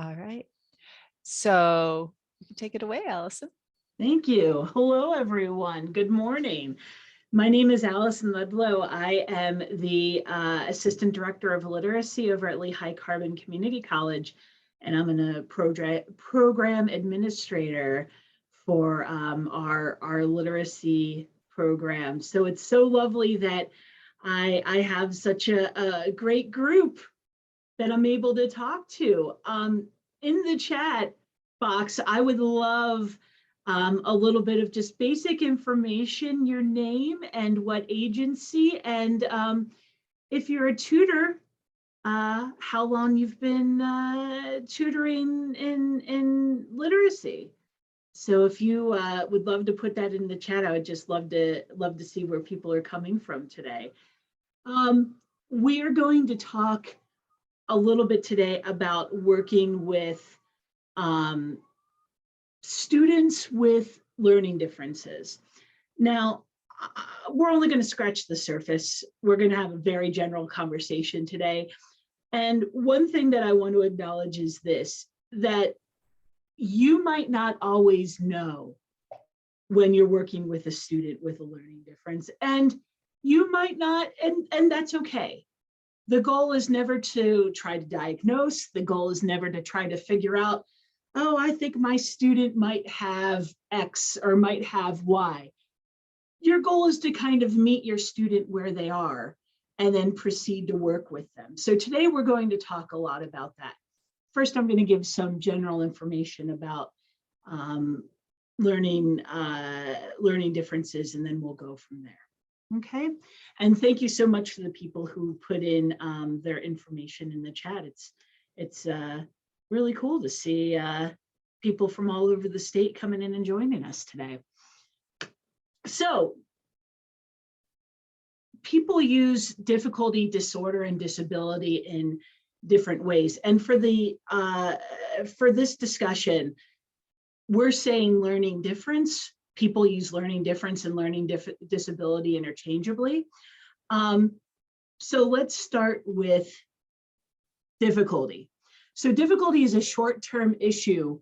All right. So you can take it away, Alison. Thank you. Hello, everyone. Good morning. My name is Alison Ludlow. I am the Assistant Director of Literacy over at Lehigh Carbon Community College, and I'm a program administrator for our literacy program. So it's so lovely that I have such a great group that I'm able to talk to. In the chat box, I would love a little bit of just basic information, your name and what agency, and if you're a tutor, how long you've been tutoring in literacy. So if you would love to put that in the chat, I would just love to see where people are coming from today. We are going to talk a little bit today about working with students with learning differences. Now, we're only going to scratch the surface. We're going to have a very general conversation today. And one thing that I want to acknowledge is this, that you might not always know when you're working with a student with a learning difference, and you might not, and that's okay. The goal is never to try to diagnose. The goal is never to try to figure out, oh, I think my student might have X or might have Y. Your goal is to kind of meet your student where they are and then proceed to work with them. So today we're going to talk a lot about that. First, I'm going to give some general information about learning differences, and then we'll go from there. Okay, and thank you so much for the people who put in their information in the chat. It's really cool to see people from all over the state coming in and joining us today. So people use difficulty, disorder, and disability in different ways. And for this discussion, we're saying learning difference. People use learning difference and learning disability interchangeably. So let's start with difficulty. So difficulty is a short-term issue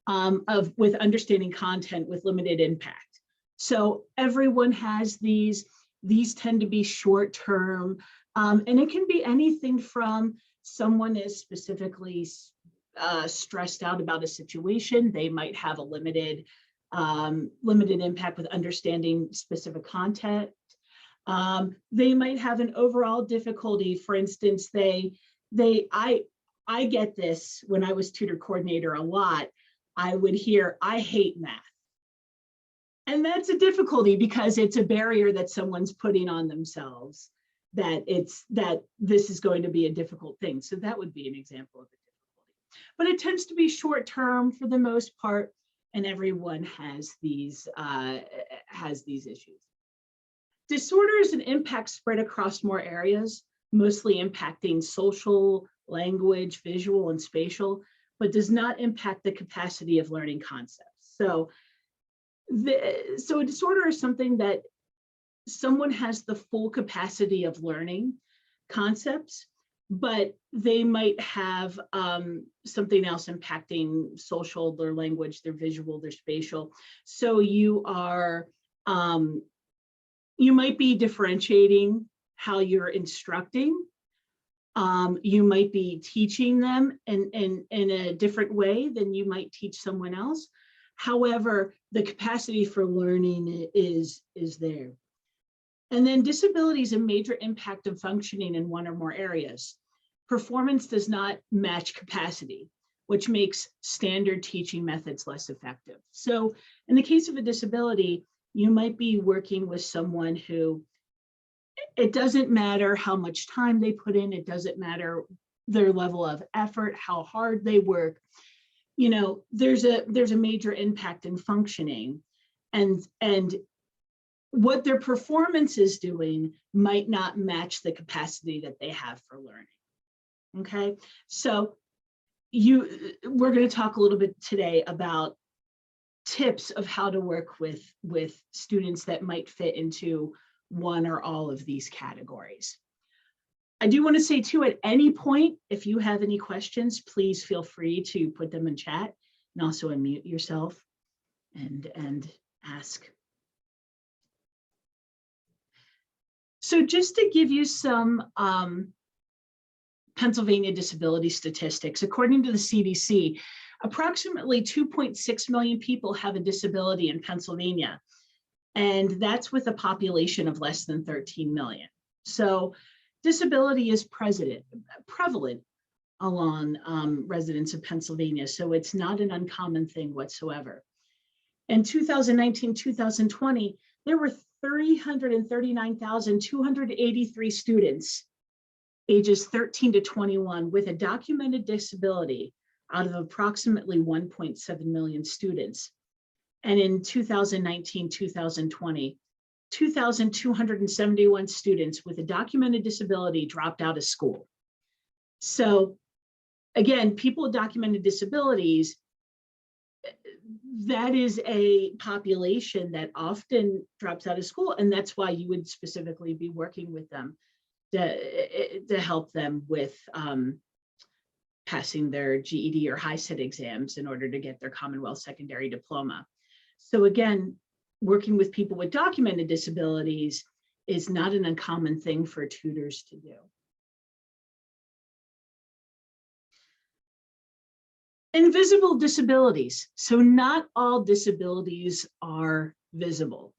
with understanding content with limited impact. So everyone has these tend to be short-term, and it can be anything from someone is specifically stressed out about a situation. They might have a limited impact with understanding specific content. They might have an overall difficulty. For instance, I get this when I was tutor coordinator a lot. I would hear, I hate math. And that's a difficulty because it's a barrier that someone's putting on themselves, that this is going to be a difficult thing. So that would be an example of a difficulty. But it tends to be short term for the most part, and everyone has these issues. Disorders and impacts spread across more areas, mostly impacting social, language, visual, and spatial, but does not impact the capacity of learning concepts. So a disorder is something that someone has the full capacity of learning concepts, but they might have something else impacting social, their language, their visual, their spatial. So you might be differentiating how you're instructing. You might be teaching them in a different way than you might teach someone else. However, the capacity for learning is there. And then disability is a major impact of functioning in one or more areas. Performance does not match capacity, which makes standard teaching methods less effective. So in the case of a disability, you might be working with someone who, it doesn't matter how much time they put in, it doesn't matter their level of effort, how hard they work. You know, there's a major impact in functioning, and what their performance is doing might not match the capacity that they have for learning. Okay, so we're going to talk a little bit today about tips of how to work with students that might fit into one or all of these categories. I do want to say too, at any point, if you have any questions, please feel free to put them in chat and also unmute yourself and ask. So just to give you some Pennsylvania disability statistics, according to the CDC, approximately 2.6 million people have a disability in Pennsylvania, and that's with a population of less than 13 million. So disability is prevalent along residents of Pennsylvania, so it's not an uncommon thing whatsoever. In 2019, 2020, there were 339,283 students ages 13 to 21 with a documented disability out of approximately 1.7 million students. And in 2019, 2020, 2,271 students with a documented disability dropped out of school. So again, people with documented disabilities, that is a population that often drops out of school, and that's why you would specifically be working with them to help them with passing their GED or HiSET exams in order to get their Commonwealth secondary diploma. So again, working with people with documented disabilities is not an uncommon thing for tutors to do. Invisible disabilities. So not all disabilities are visible.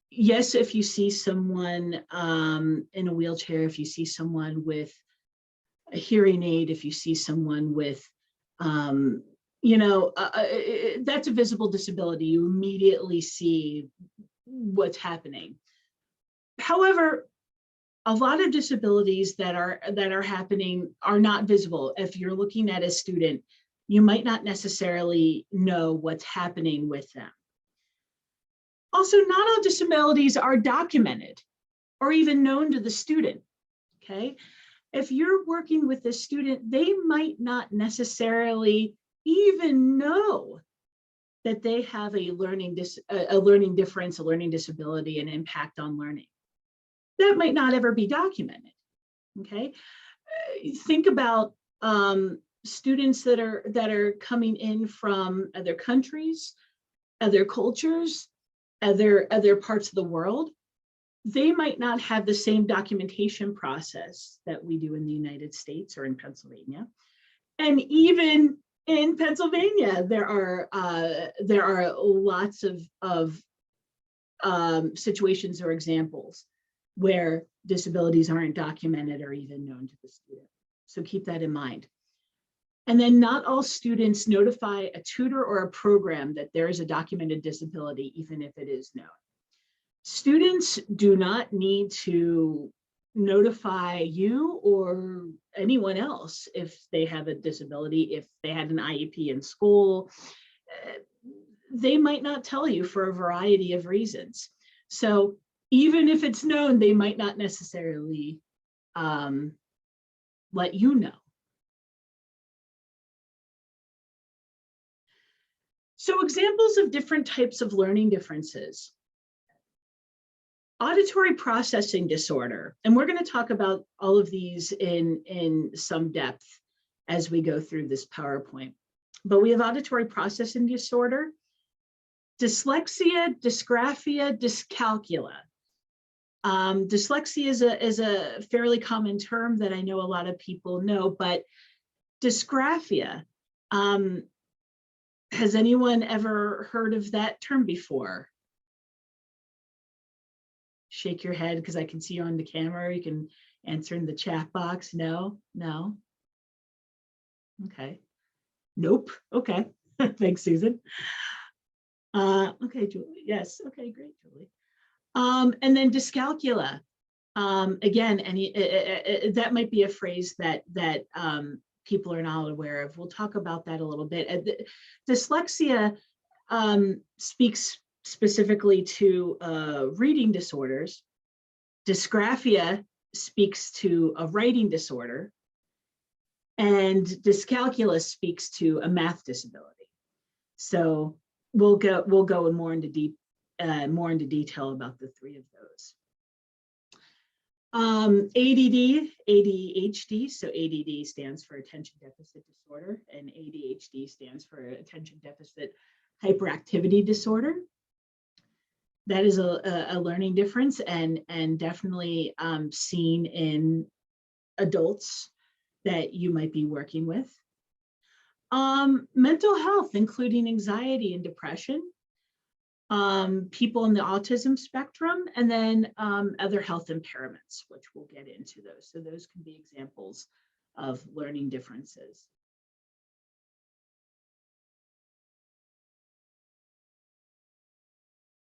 Yes, if you see someone in a wheelchair, if you see someone with a hearing aid, if you see someone with, that's a visible disability. You immediately see what's happening. However, a lot of disabilities that are happening are not visible. If you're looking at a student, you might not necessarily know what's happening with them. Also, not all disabilities are documented or even known to the student, okay? If you're working with a student, they might not necessarily even know that they have a learning difference, a learning disability, an impact on learning. That might not ever be documented, okay? Think about students that are coming in from other countries, other cultures, other parts of the world. They might not have the same documentation process that we do in the United States or in Pennsylvania. And even in Pennsylvania, there are lots of situations or examples where disabilities aren't documented or even known to the student. So keep that in mind. And then not all students notify a tutor or a program that there is a documented disability, even if it is known. Students do not need to notify you or anyone else if they have a disability, if they had an IEP in school. They might not tell you for a variety of reasons. So even if it's known, they might not necessarily let you know. So examples of different types of learning differences. Auditory processing disorder, and we're going to talk about all of these in some depth as we go through this PowerPoint. But we have auditory processing disorder, dyslexia, dysgraphia, dyscalculia. Dyslexia is a fairly common term that I know a lot of people know, but dysgraphia, has anyone ever heard of that term before? Shake your head because I can see you on the camera. You can answer in the chat box. No, no. Okay. Nope. Okay. Thanks, Susan. Okay, Julie. Yes. Okay, great, Julie. And then dyscalculia. Again, that might be a phrase that people are not aware of. We'll talk about that a little bit. Dyslexia speaks specifically to reading disorders. Dysgraphia speaks to a writing disorder, and dyscalculia speaks to a math disability. So we'll go more into detail about the three of those. ADD, ADHD, so ADD stands for attention deficit disorder, and ADHD stands for attention deficit hyperactivity disorder. That is a learning difference, and definitely seen in adults that you might be working with. Mental health, including anxiety and depression, people in the autism spectrum, and then other health impairments, which we'll get into those. So those can be examples of learning differences.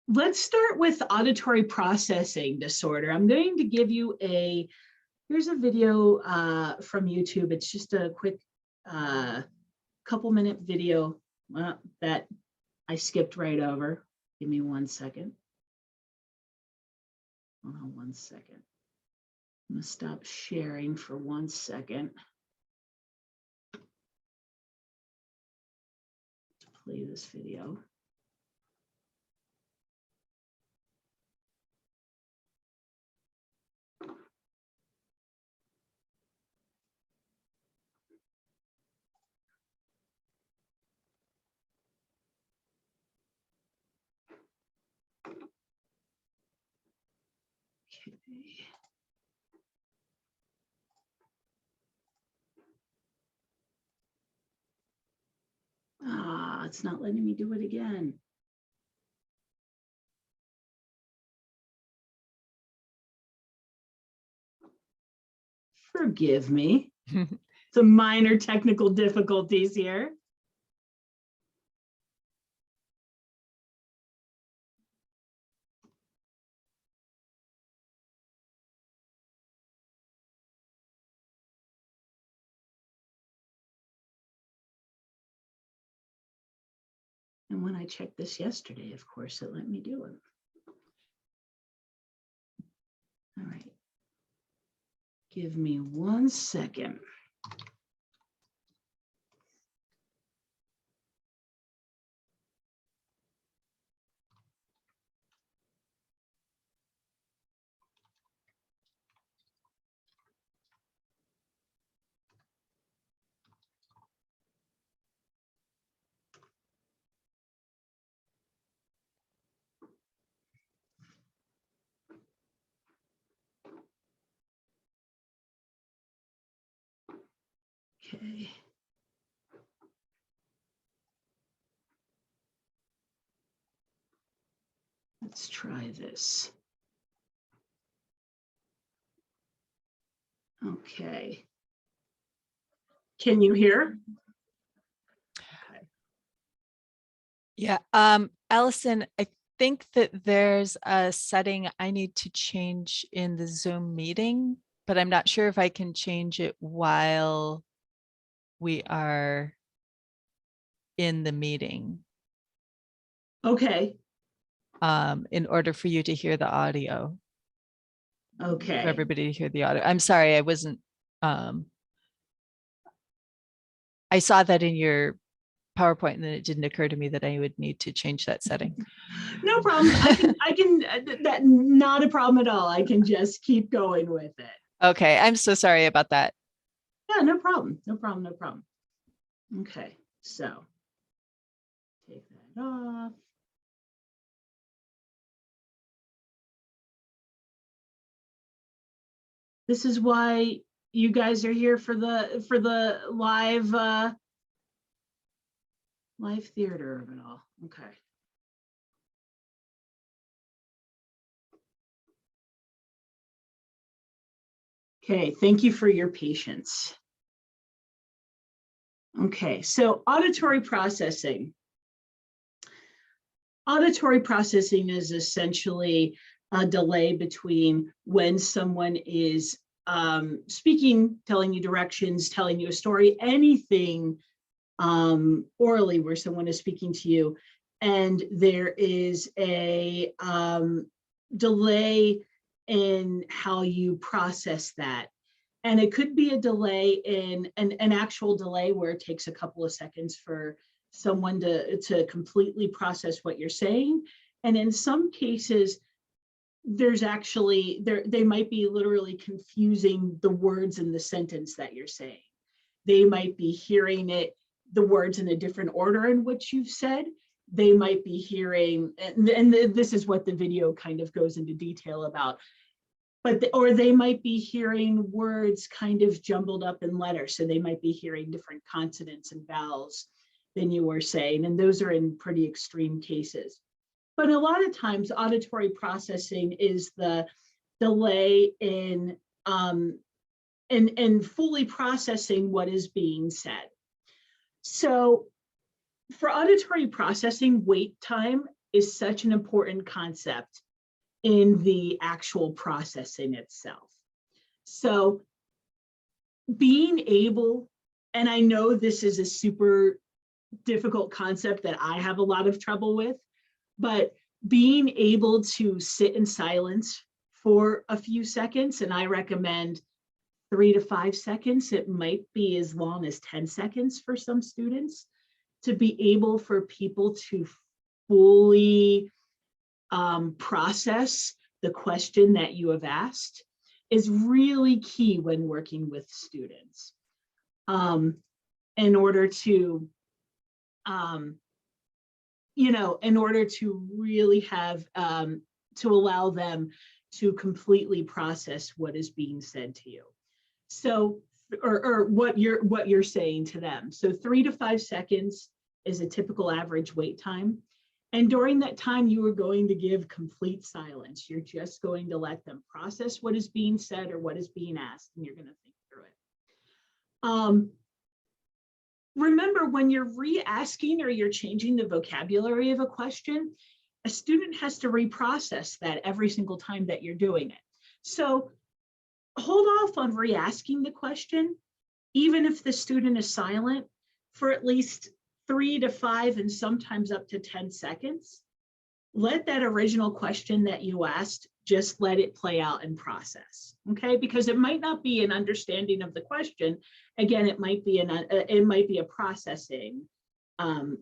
Let's start with auditory processing disorder. I'm going to give you here's a video from YouTube. It's just a quick couple-minute video that I skipped right over. Give me 1 second. Hold on 1 second. I'm gonna stop sharing for 1 second to play this video. Okay. It's not letting me do it again. Forgive me. Some minor technical difficulties here. And when I checked this yesterday, of course, it let me do it. All right. Give me 1 second. Okay. Let's try this. Okay. Can you hear? Okay. Yeah. Alison, I think that there's a setting I need to change in the Zoom meeting, but I'm not sure if I can change it while we are in the meeting. Okay. In order for you to hear the audio. Okay. For everybody to hear the audio. I'm sorry, I wasn't, I saw that in your PowerPoint and then it didn't occur to me that I would need to change that setting. No problem. I can that not a problem at all. I can just keep going with it. Okay, I'm so sorry about that. Yeah, no problem. No problem. No problem. Okay, so take that off. This is why you guys are here for the live live theater of it all. Okay. Okay, thank you for your patience. Okay, so auditory processing. Auditory processing is essentially a delay between when someone is speaking, telling you directions, telling you a story, anything orally where someone is speaking to you, and there is a delay in how you process that. And it could be a delay in an actual delay where it takes a couple of seconds for someone to completely process what you're saying. And in some cases, there's actually, they might be literally confusing the words in the sentence that you're saying. They might be hearing the words in a different order in which you've said. They might be hearing, and this is what the video kind of goes into detail about, or they might be hearing words kind of jumbled up in letters. So they might be hearing different consonants and vowels than you were saying. And those are in pretty extreme cases. But a lot of times auditory processing is the delay in fully processing what is being said. So for auditory processing, wait time is such an important concept in the actual processing itself. So being able, and I know this is a super difficult concept that I have a lot of trouble with, but being able to sit in silence for a few seconds, and I recommend 3 to 5 seconds, it might be as long as 10 seconds for some students, to be able for people to fully process the question that you have asked is really key when working with students. In order to, in order to really have, to allow them to completely process what is being said to you. So, or what you're saying to them. So 3 to 5 seconds is a typical average wait time. And during that time, you are going to give complete silence. You're just going to let them process what is being said or what is being asked, and you're going to think through it. Remember, when you're re-asking or you're changing the vocabulary of a question, a student has to reprocess that every single time that you're doing it. So hold off on re-asking the question, even if the student is silent, for at least 3 to 5 and sometimes up to 10 seconds. Let that original question that you asked, just let it play out and process, okay? Because it might not be an understanding of the question. Again, it might be a processing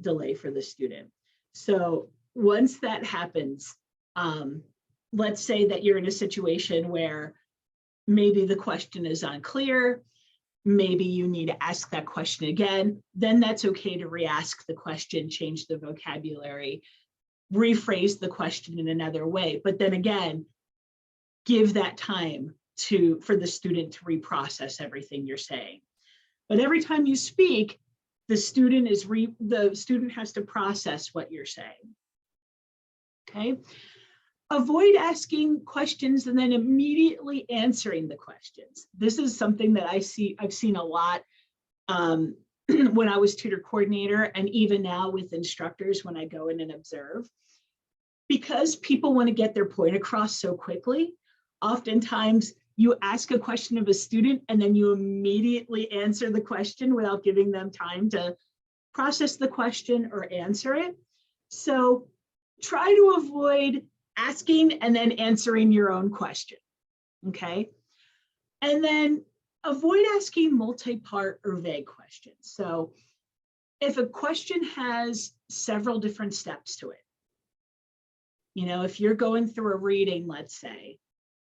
delay for the student. So once that happens, let's say that you're in a situation where maybe the question is unclear, maybe you need to ask that question again, then that's okay to re-ask the question, change the vocabulary, rephrase the question in another way. But then again, give that time for the student to reprocess everything you're saying. But every time you speak, the student has to process what you're saying. Okay. Avoid asking questions and then immediately answering the questions. This is something that I've seen a lot when I was tutor coordinator, and even now with instructors when I go in and observe. Because people want to get their point across so quickly, oftentimes you ask a question of a student and then you immediately answer the question without giving them time to process the question or answer it. So try to avoid asking and then answering your own question, okay? And then avoid asking multi-part or vague questions. So if a question has several different steps to it, if you're going through a reading, let's say,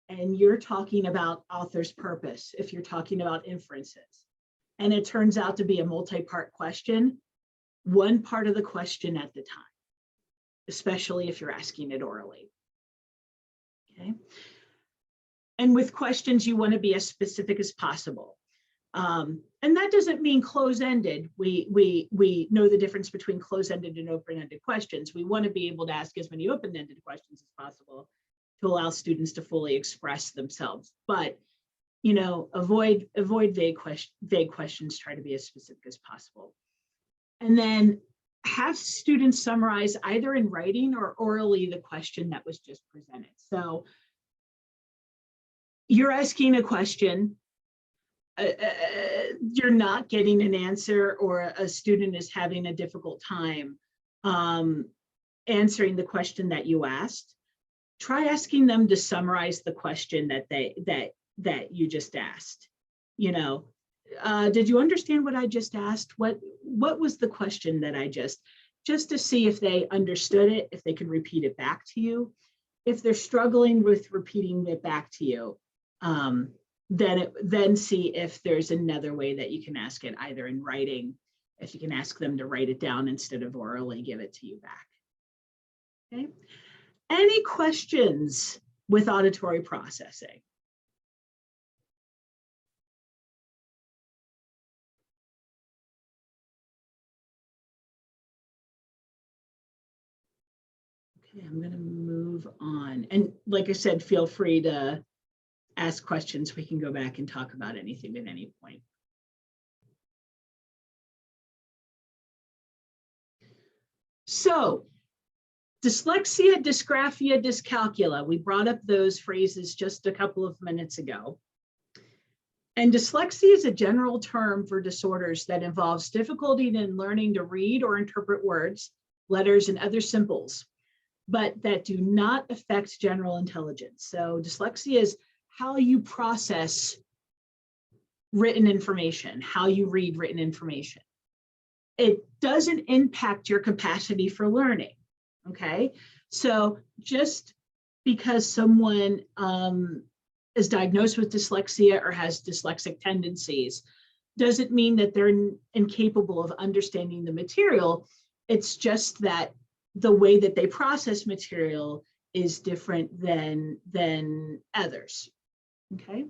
and you're talking about author's purpose, if you're talking about inferences, and it turns out to be a multi-part question, one part of the question at the time, especially if you're asking it orally. Okay. And with questions, you want to be as specific as possible. And that doesn't mean close-ended. We know the difference between close-ended and open-ended questions. We want to be able to ask as many open-ended questions as possible to allow students to fully express themselves. But, avoid vague questions, try to be as specific as possible. And then have students summarize either in writing or orally the question that was just presented. So you're asking a question, you're not getting an answer, or a student is having a difficult time answering the question that you asked. Try asking them to summarize the question that you just asked. Did you understand what I just asked? What was the question that I just to see if they understood it, if they could repeat it back to you. If they're struggling with repeating it back to you, then see if there's another way that you can ask it, either in writing, if you can ask them to write it down instead of orally give it to you back. Okay. Any questions with auditory processing? Okay, I'm going to move on. And like I said, feel free to ask questions. We can go back and talk about anything at any point. So, dyslexia, dysgraphia, dyscalculia. We brought up those phrases just a couple of minutes ago. And dyslexia is a general term for disorders that involves difficulty in learning to read or interpret words, letters, and other symbols, but that do not affect general intelligence. So dyslexia is how you process written information, how you read written information. It doesn't impact your capacity for learning, okay? So just because someone is diagnosed with dyslexia or has dyslexic tendencies doesn't mean that they're incapable of understanding the material. It's just that the way that they process material is different than others, okay?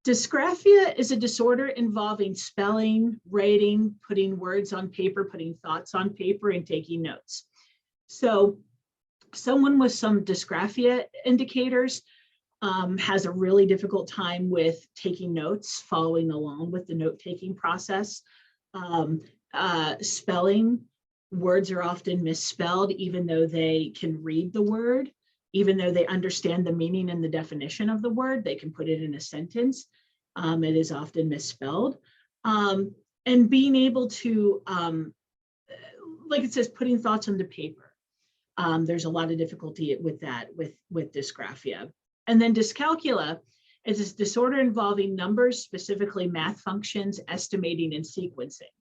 Dysgraphia is a disorder involving spelling, writing, putting words on paper, putting thoughts on paper, and taking notes. So someone with some dysgraphia indicators has a really difficult time with taking notes, following along with the note-taking process. Spelling, words are often misspelled, even though they can read the word, even though they understand the meaning and the definition of the word, they can put it in a sentence. It is often misspelled. And being able to, like it says, putting thoughts on the paper. There's a lot of difficulty with that, with dysgraphia. And then dyscalculia is this disorder involving numbers, specifically math functions, estimating, and sequencing.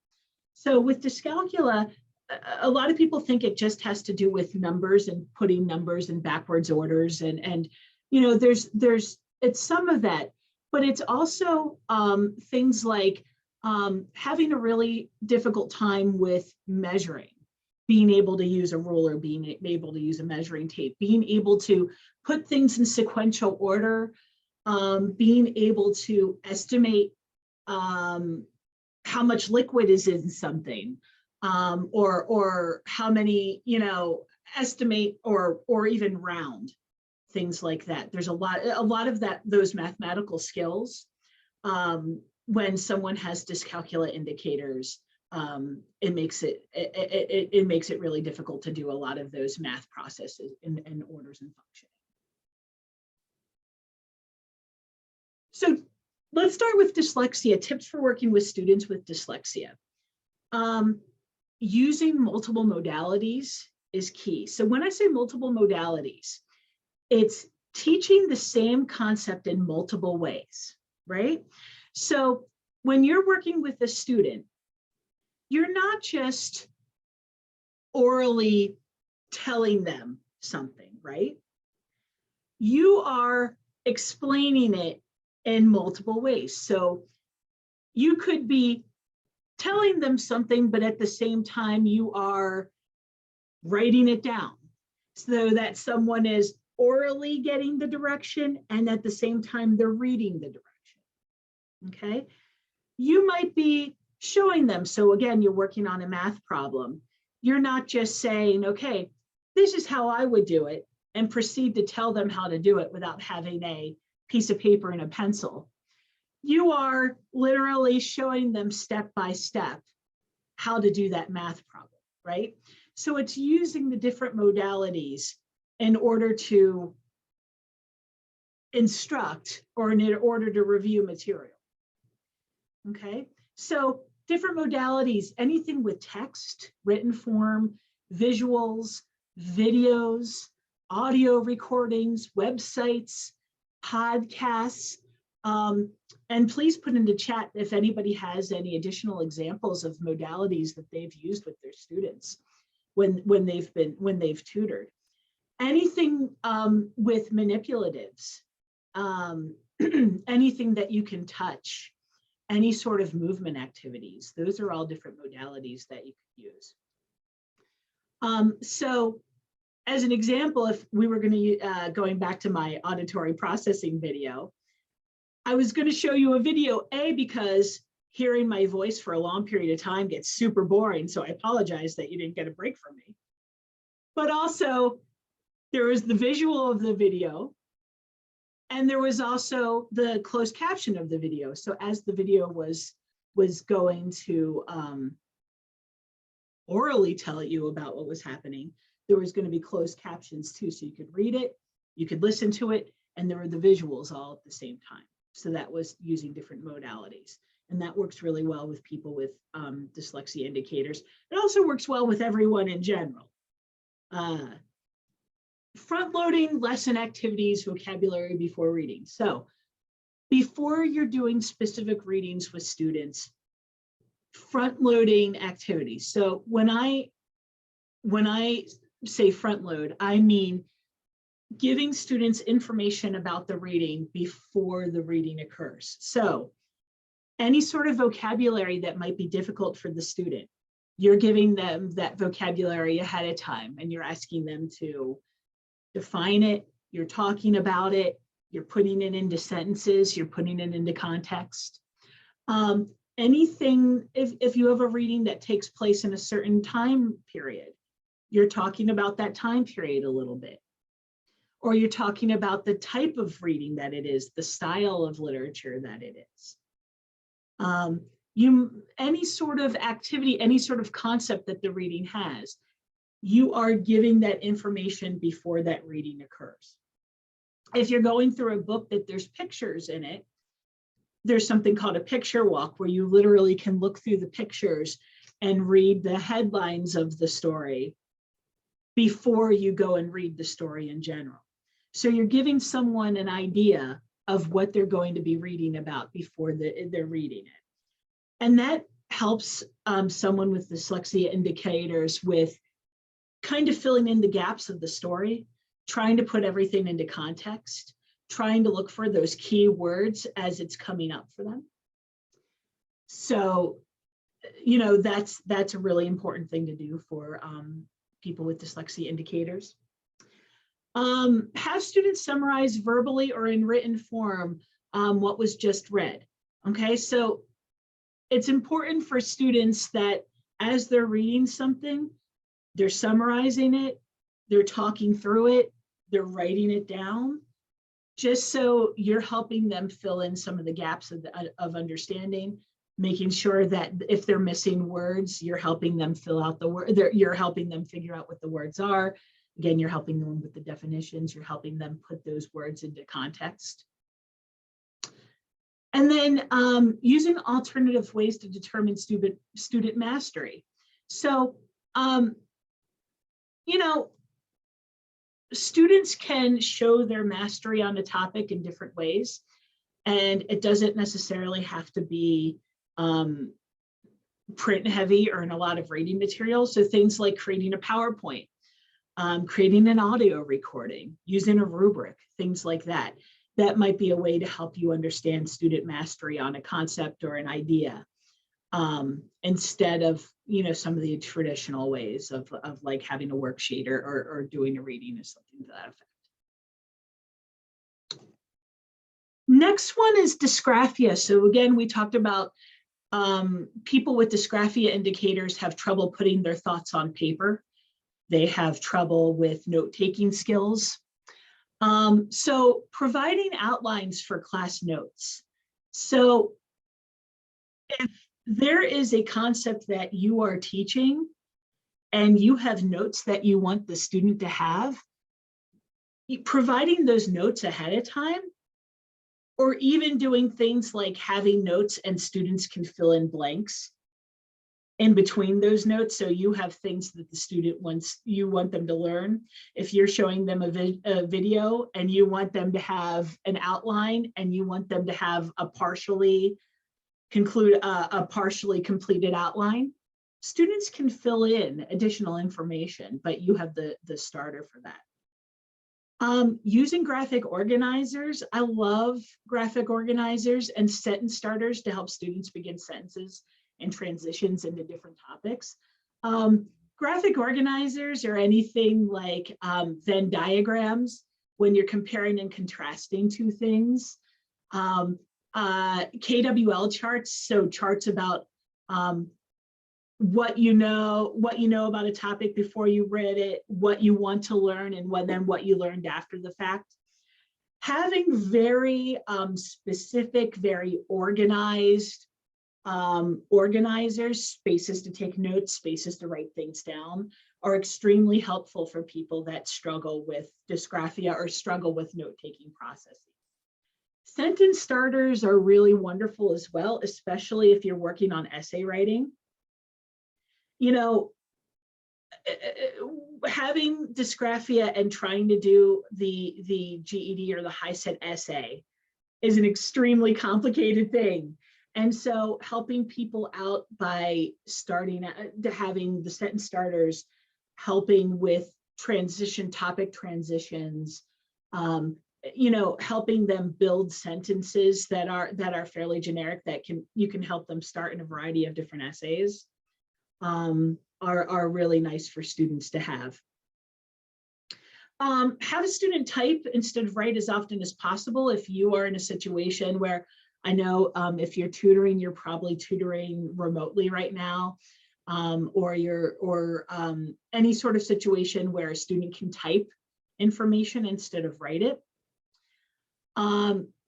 So with dyscalculia, a lot of people think it just has to do with numbers and putting numbers in backwards orders. And you know, it's some of that, but it's also things like having a really difficult time with measuring, being able to use a ruler, being able to use a measuring tape, being able to put things in sequential order, being able to estimate how much liquid is in something, or how many, you know, estimate or even round, things like that. There's a lot of those mathematical skills. When someone has dyscalculia indicators, it makes it really difficult to do a lot of those math processes in orders and functioning. So let's start with dyslexia, tips for working with students with dyslexia. Using multiple modalities is key. So when I say multiple modalities, it's teaching the same concept in multiple ways, right? So when you're working with a student, you're not just orally telling them something, right? You are explaining it in multiple ways. So you could be telling them something, but at the same time, you are writing it down so that someone is orally getting the direction and at the same time, they're reading the direction, okay? You might be showing them. So again, you're working on a math problem. You're not just saying, okay, this is how I would do it, and proceed to tell them how to do it without having a piece of paper and a pencil. You are literally showing them step by step how to do that math problem, right? So it's using the different modalities in order to instruct or in order to review material. Okay, so different modalities, anything with text, written form, visuals, videos, audio recordings, websites, podcasts, and please put into chat if anybody has any additional examples of modalities that they've used with their students when they've tutored. Anything with manipulatives, anything that you can touch, any sort of movement activities, those are all different modalities that you could use. So as an example, if we were going to, going back to my auditory processing video, I was going to show you a video, because hearing my voice for a long period of time gets super boring. So I apologize that you didn't get a break from me. But also, there was the visual of the video, and there was also the closed caption of the video. So as the video was going to orally tell you about what was happening, there was going to be closed captions too. So you could read it, you could listen to it, and there were the visuals all at the same time. So that was using different modalities. And that works really well with people with dyslexia indicators. It also works well with everyone in general. Front-loading lesson activities, vocabulary before reading. So before you're doing specific readings with students, front-loading activities. So when I say front-load, I mean giving students information about the reading before the reading occurs. So any sort of vocabulary that might be difficult for the student, you're giving them that vocabulary ahead of time, and you're asking them to define it, you're talking about it, you're putting it into sentences, you're putting it into context. Anything, if you have a reading that takes place in a certain time period, you're talking about that time period a little bit. Or you're talking about the type of reading that it is, the style of literature that it is. Any sort of activity, any sort of concept that the reading has, you are giving that information before that reading occurs. If you're going through a book that there's pictures in it, there's something called a picture walk, where you literally can look through the pictures and read the headlines of the story before you go and read the story in general. So you're giving someone an idea of what they're going to be reading about before they're reading it. And that helps someone with dyslexia indicators with kind of filling in the gaps of the story, trying to put everything into context, trying to look for those key words as it's coming up for them. So, you know, that's a really important thing to do for people with dyslexia indicators. Have students summarize verbally or in written form what was just read. Okay, so it's important for students that as they're reading something, they're summarizing it, they're talking through it, they're writing it down, just so you're helping them fill in some of the gaps of understanding, making sure that if they're missing words, you're helping them fill out the word, you're helping them figure out what the words are. Again, you're helping them with the definitions, you're helping them put those words into context. And then using alternative ways to determine student mastery. So, you know, students can show their mastery on a topic in different ways, and it doesn't necessarily have to be print heavy or in a lot of reading material. So things like creating a PowerPoint, creating an audio recording, using a rubric, things like that. That might be a way to help you understand student mastery on a concept or an idea, instead of, you know, some of the traditional ways of like having a worksheet or doing a reading or something to that effect. Next one is dysgraphia. So again, we talked about people with dysgraphia indicators have trouble putting their thoughts on paper. They have trouble with note-taking skills. So providing outlines for class notes. So if there is a concept that you are teaching and you have notes that you want the student to have, providing those notes ahead of time, or even doing things like having notes and students can fill in blanks in between those notes, so you have things that the student wants, you want them to learn. If you're showing them a video and you want them to have an outline and you want them to have a partially completed outline, students can fill in additional information, but you have the starter for that. Using graphic organizers. I love graphic organizers and sentence starters to help students begin sentences and transitions into different topics. Graphic organizers are anything like Venn diagrams when you're comparing and contrasting two things. KWL charts, so charts about what you know about a topic before you read it, what you want to learn, and then what you learned after the fact. Having very specific, very organized organizers, spaces to take notes, spaces to write things down, are extremely helpful for people that struggle with dysgraphia or struggle with note-taking processes. Sentence starters are really wonderful as well, especially if you're working on essay writing. You know, having dysgraphia and trying to do the GED or the high set essay is an extremely complicated thing. And so helping people out by starting to having the sentence starters, helping with topic transitions, you know, helping them build sentences that are fairly generic, that you can help them start in a variety of different essays, are really nice for students to have. Have a student type instead of write as often as possible. If you are in a situation where, I know if you're tutoring, you're probably tutoring remotely right now, or any sort of situation where a student can type information instead of write it.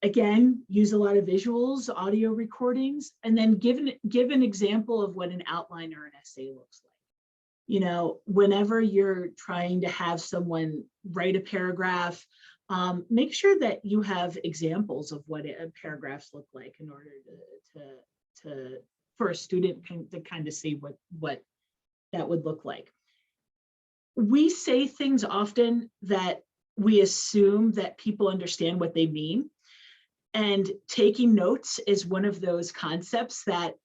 Again, use a lot of visuals, audio recordings, and then give an example of what an outline or an essay looks like. You know, whenever you're trying to have someone write a paragraph, make sure that you have examples of what paragraphs look like in order for a student to kind of see what that would look like. We say things often that we assume that people understand what they mean. And taking notes is one of those concepts that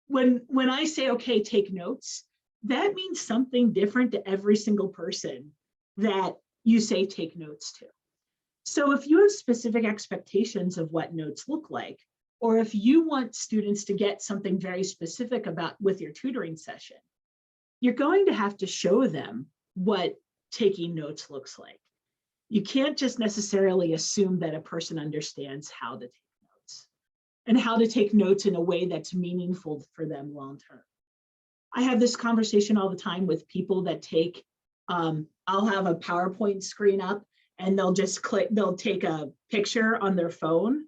when I say, okay, take notes, that means something different to every single person that you say take notes to. So if you have specific expectations of what notes look like, or if you want students to get something very specific about with your tutoring session, you're going to have to show them what taking notes looks like. You can't just necessarily assume that a person understands how to take notes and how to take notes in a way that's meaningful for them long term. I have this conversation all the time with people that take, I'll have a PowerPoint screen up and they'll just they'll take a picture on their phone,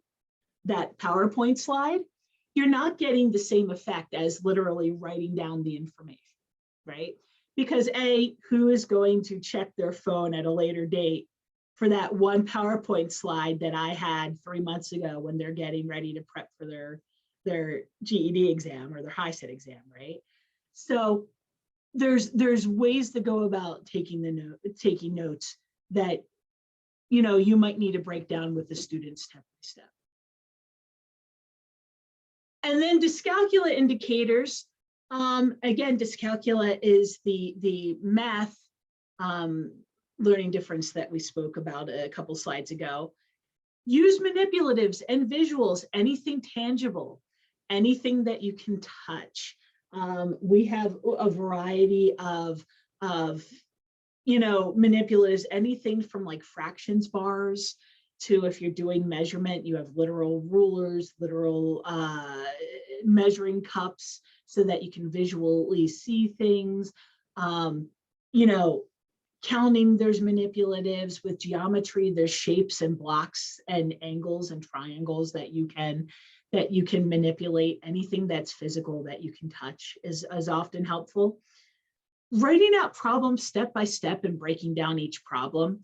that PowerPoint slide. You're not getting the same effect as literally writing down the information, right? Because who is going to check their phone at a later date for that one PowerPoint slide that I had 3 months ago when they're getting ready to prep for their GED exam or their high set exam, right? So there's ways to go about taking notes that, you know, you might need to break down with the students step by step. And then dyscalculia indicators. Again, dyscalculia is the math learning difference that we spoke about a couple slides ago. Use manipulatives and visuals, anything tangible, anything that you can touch. We have a variety of you know, manipulatives, anything from like fractions bars to, if you're doing measurement, you have literal rulers, literal measuring cups so that you can visually see things. You know, counting, there's manipulatives. With geometry, there's shapes and blocks and angles and triangles that you can manipulate. Anything that's physical that you can touch is often helpful. Writing out problems step by step and breaking down each problem.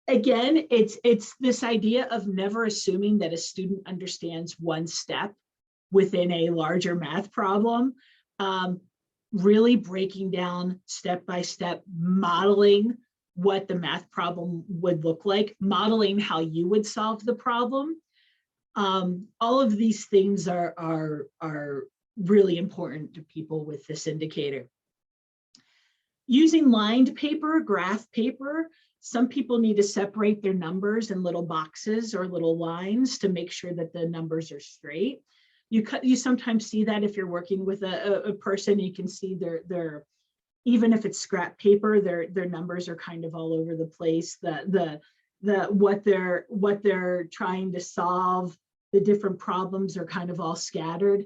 Again, it's this idea of never assuming that a student understands one step within a larger math problem. Really breaking down step by step, modeling what the math problem would look like, modeling how you would solve the problem. All of these things are really important to people with this indicator. Using lined paper, graph paper. Some people need to separate their numbers in little boxes or little lines to make sure that the numbers are straight. You sometimes see that if you're working with a person, you can see their even if it's scrap paper, their numbers are kind of all over the place. What they're trying to solve, the different problems are kind of all scattered.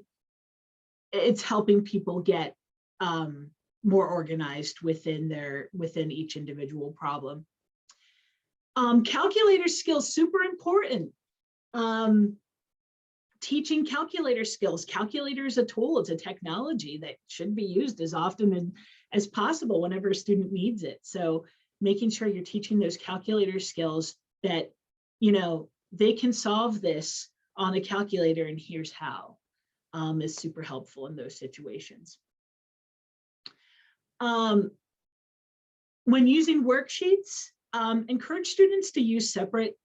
It's helping people get more organized within each individual problem. Calculator skills, super important. Teaching calculator skills. Calculator is a tool, it's a technology that should be used as often as possible whenever a student needs it. So making sure you're teaching those calculator skills that, you know, they can solve this on a calculator and here's how, is super helpful in those situations. When using worksheets, encourage students to use separate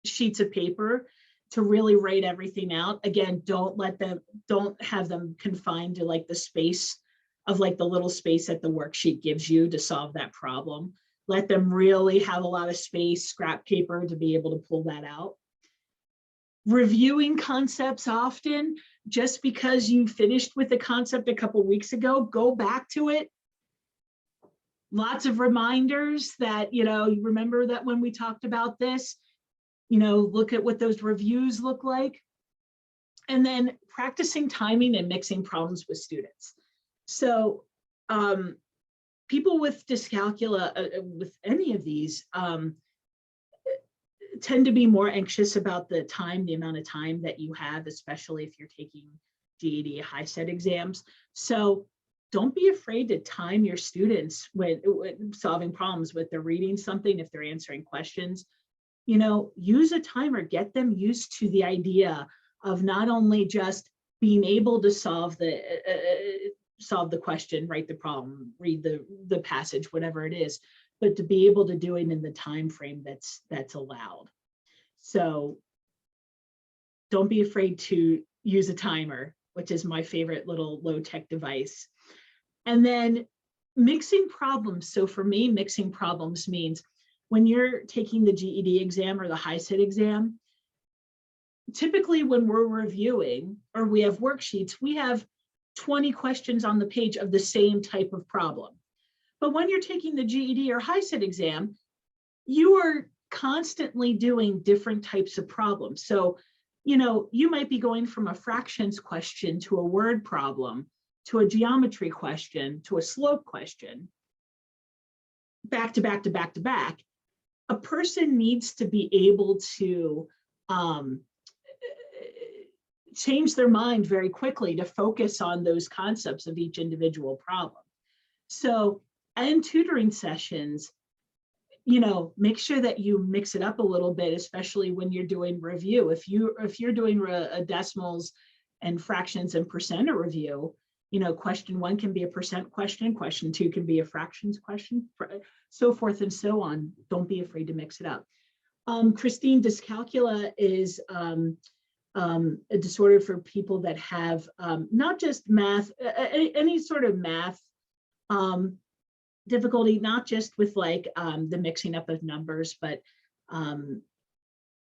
sheets of paper to really write everything out. Again, don't have them confined to like the space of like the little space that the worksheet gives you to solve that problem. Let them really have a lot of space, scrap paper to be able to pull that out. Reviewing concepts often. Just because you finished with the concept a couple weeks ago, go back to it. Lots of reminders that, you know, you remember that when we talked about this, you know, look at what those reviews look like. And then practicing timing and mixing problems with students. So people with dyscalculia, with any of these, tend to be more anxious about the amount of time that you have, especially if you're taking GED high set exams. So don't be afraid to time your students when solving problems, with they're reading something, if they're answering questions. You know, use a timer, get them used to the idea of not only just being able to solve the question, write the problem, read the passage, whatever it is, but to be able to do it in the time frame that's allowed. So don't be afraid to use a timer, which is my favorite little low-tech device. And then mixing problems. So for me, mixing problems means when you're taking the GED exam or the high set exam, typically when we're reviewing or we have worksheets, we have 20 questions on the page of the same type of problem. But when you're taking the GED or high set exam, you are constantly doing different types of problems. So, you know, you might be going from a fractions question to a word problem, to a geometry question, to a slope question, back to back to back to back. A person needs to be able to change their mind very quickly to focus on those concepts of each individual problem. So in tutoring sessions, you know, make sure that you mix it up a little bit, especially when you're doing review. If you're doing a decimals and fractions and percent review, you know, question 1 can be a percent question, question 2 can be a fractions question, so forth and so on. Don't be afraid to mix it up. Christine, dyscalculia is a disorder for people that have not just math, any sort of math difficulty, not just with like the mixing up of numbers, but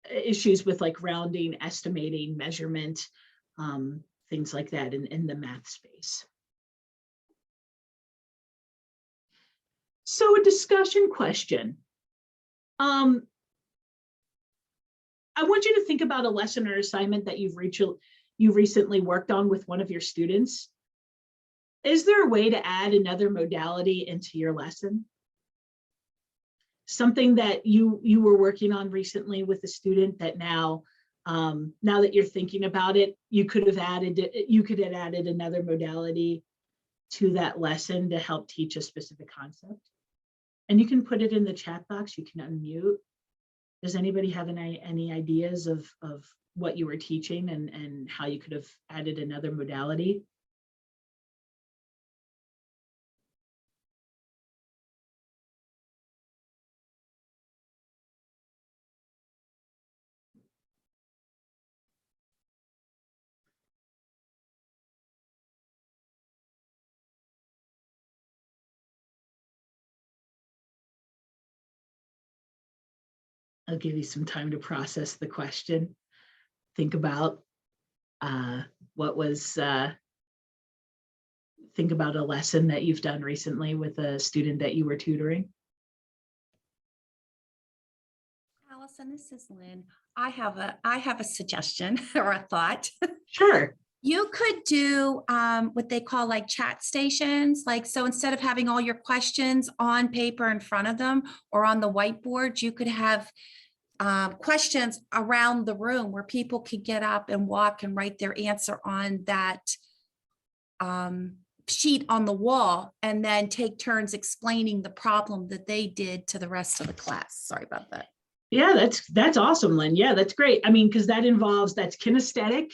issues with like rounding, estimating, measurement, things like that in the math space. So a discussion question. I want you to think about a lesson or assignment that you recently worked on with one of your students. Is there a way to add another modality into your lesson? Something that you were working on recently with a student that now that you're thinking about it, you could have added another modality to that lesson to help teach a specific concept. And you can put it in the chat box, you can unmute. Does anybody have any ideas of what you were teaching and how you could have added another modality? I'll give you some time to process the question. Think about what was, think about a lesson that you've done recently with a student that you were tutoring. Allison, this is Lynn. I have a suggestion or a thought. Sure. You could do what they call like chat stations. Like, so instead of having all your questions on paper in front of them or on the whiteboard, you could have questions around the room where people could get up and walk and write their answer on that sheet on the wall, and then take turns explaining the problem that they did to the rest of the class. Sorry about that. Yeah, that's awesome, Lynn. Yeah, that's great. I mean, because that's kinesthetic,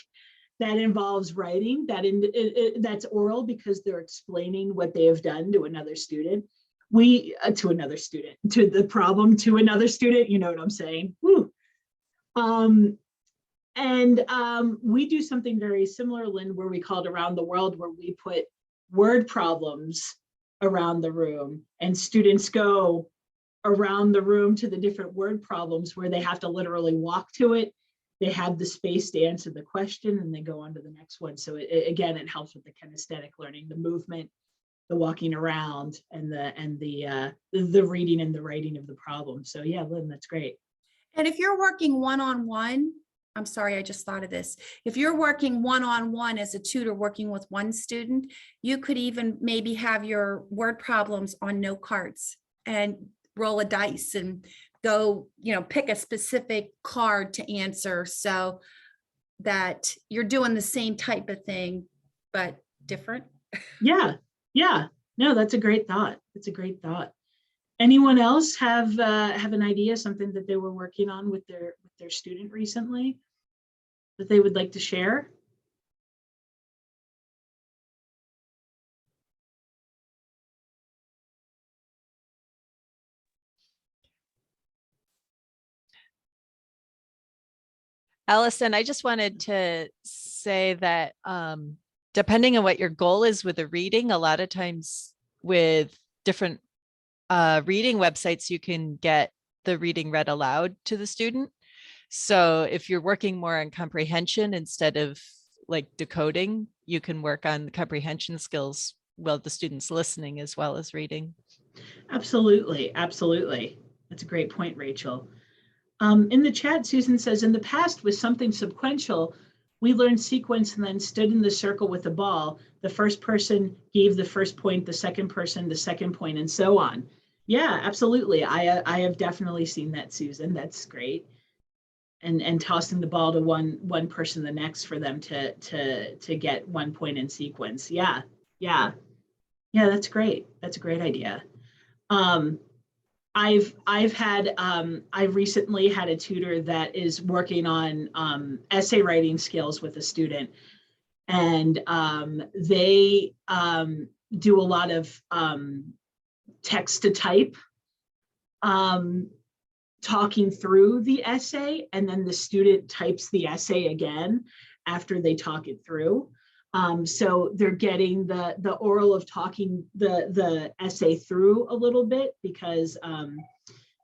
that involves writing, that's oral because they're explaining what they have done to another student. To the problem to another student, you know what I'm saying? Woo. We do something very similar, Lynn, where we call it Around the World, where we put word problems around the room and students go around the room to the different word problems where they have to literally walk to it. They have the space to answer the question and they go on to the next one. So again, it helps with the kinesthetic learning, the movement, the walking around, and the reading and the writing of the problem. So yeah, Lynn, that's great. And if you're working one-on-one, I'm sorry, I just thought of this. If you're working one-on-one as a tutor working with one student, you could even maybe have your word problems on note cards and roll a dice and go, pick a specific card to answer so that you're doing the same type of thing, but different. Yeah. No, that's a great thought. It's a great thought. Anyone else have an idea, something that they were working on with their student recently that they would like to share? Alison, I just wanted to say that depending on what your goal is with the reading, a lot of times with different reading websites, you can get the reading read aloud to the student. So if you're working more on comprehension instead of like decoding, you can work on the comprehension skills while the student's listening as well as reading. Absolutely. That's a great point, Rachel. In the chat, Susan says, in the past with something sequential, we learned sequence and then stood in the circle with the ball. The first person gave the first point, the second person, the second point, and so on. Yeah, absolutely. I have definitely seen that, Susan. That's great. And tossing the ball to one person the next for them to get 1 point in sequence. Yeah, that's great. That's a great idea. I've recently had a tutor that is working on essay writing skills with a student, and they do a lot of text to type, talking through the essay, and then the student types the essay again after they talk it through. So they're getting the oral of talking the essay through a little bit because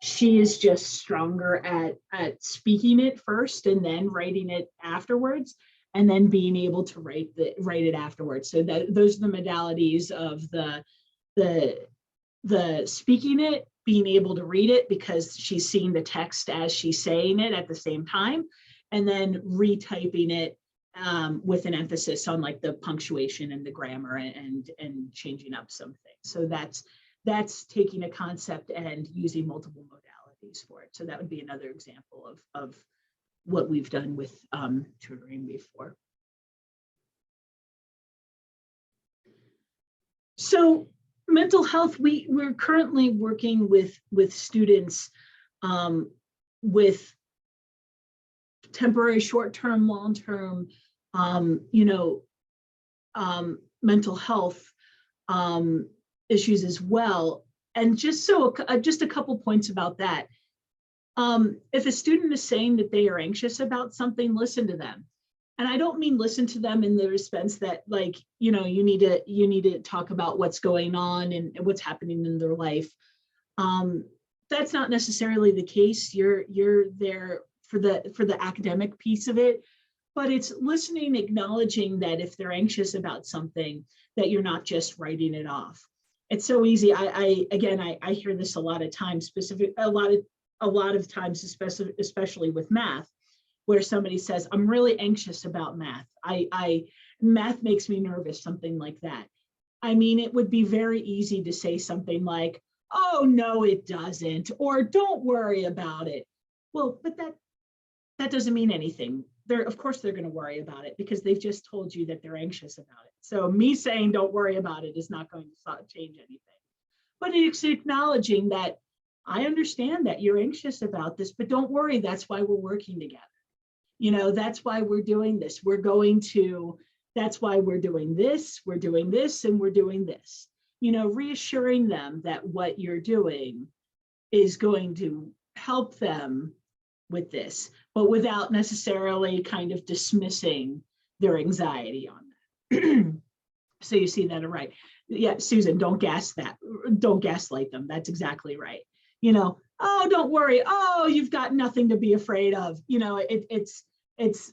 she is just stronger at speaking it first and then writing it afterwards, and then being able to write it afterwards. So those are the modalities of the speaking it, being able to read it because she's seeing the text as she's saying it at the same time, and then retyping it with an emphasis on like the punctuation and the grammar and changing up some things. So that's taking a concept and using multiple modalities for it. So that would be another example of what we've done with tutoring before. So mental health, we're currently working with students with temporary, short-term, long-term, mental health issues as well. And just a couple points about that. If a student is saying that they are anxious about something, listen to them. And I don't mean listen to them in the sense that like, you need to talk about what's going on and what's happening in their life. that's not necessarily the case. You're there for the academic piece of it, but it's listening, acknowledging that if they're anxious about something, that you're not just writing it off. It's so easy. I hear this a lot of times, a lot of times, especially with math, where somebody says, I'm really anxious about math. Math makes me nervous, something like that. I mean, it would be very easy to say something like, oh, no, it doesn't, or don't worry about it. Well, but that doesn't mean anything. Of course, they're going to worry about it because they've just told you that they're anxious about it. So me saying don't worry about it is not going to change anything. But it's acknowledging that I understand that you're anxious about this, but don't worry, that's why we're working together. You know, that's why we're doing this. That's why we're doing this, and we're doing this. You know, reassuring them that what you're doing is going to help them with this, but without necessarily kind of dismissing their anxiety on that. So you see that, right? Yeah, Susan, don't gaslight them. That's exactly right. You know, oh, don't worry. Oh, you've got nothing to be afraid of. You know, it's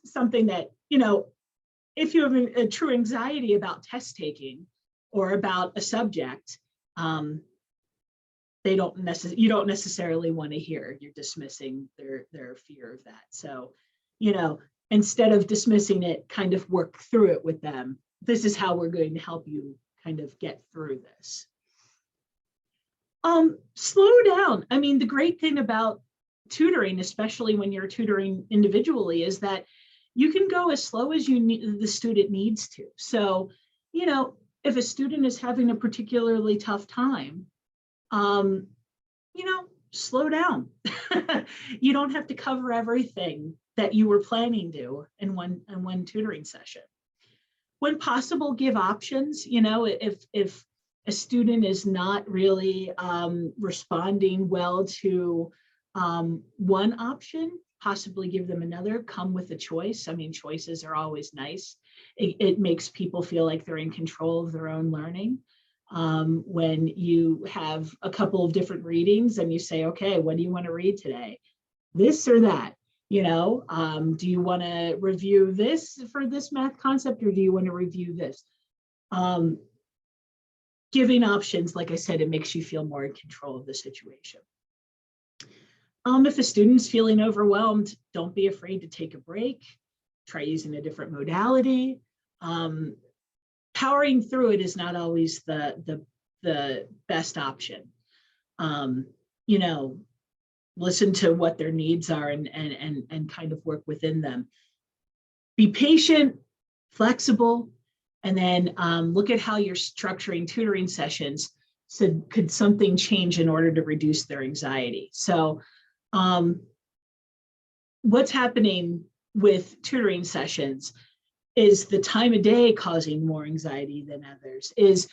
something that, you know, if you have a true anxiety about test taking or about a subject, you don't necessarily want to hear. You're dismissing their fear of that. So, you know, instead of dismissing it, kind of work through it with them. This is how we're going to help you kind of get through this. Slow down. I mean, the great thing about tutoring, especially when you're tutoring individually, is that you can go as slow as the student needs to. So, you know, if a student is having a particularly tough time, you know, slow down. You don't have to cover everything that you were planning to in one tutoring session. When possible, give options. You know, if a student is not really responding well to one option, possibly give them another, come with a choice. I mean, choices are always nice. It makes people feel like they're in control of their own learning. When you have a couple of different readings and you say, okay, what do you want to read today? This or that, you know, do you want to review this for this math concept, or do you want to review this? Giving options, like I said, it makes you feel more in control of the situation. If a student's feeling overwhelmed, don't be afraid to take a break. Try using a different modality. Powering through it is not always the best option. You know, listen to what their needs are and kind of work within them. Be patient, flexible, and then look at how you're structuring tutoring sessions. So could something change in order to reduce their anxiety? So what's happening with tutoring sessions is the time of day causing more anxiety than others, is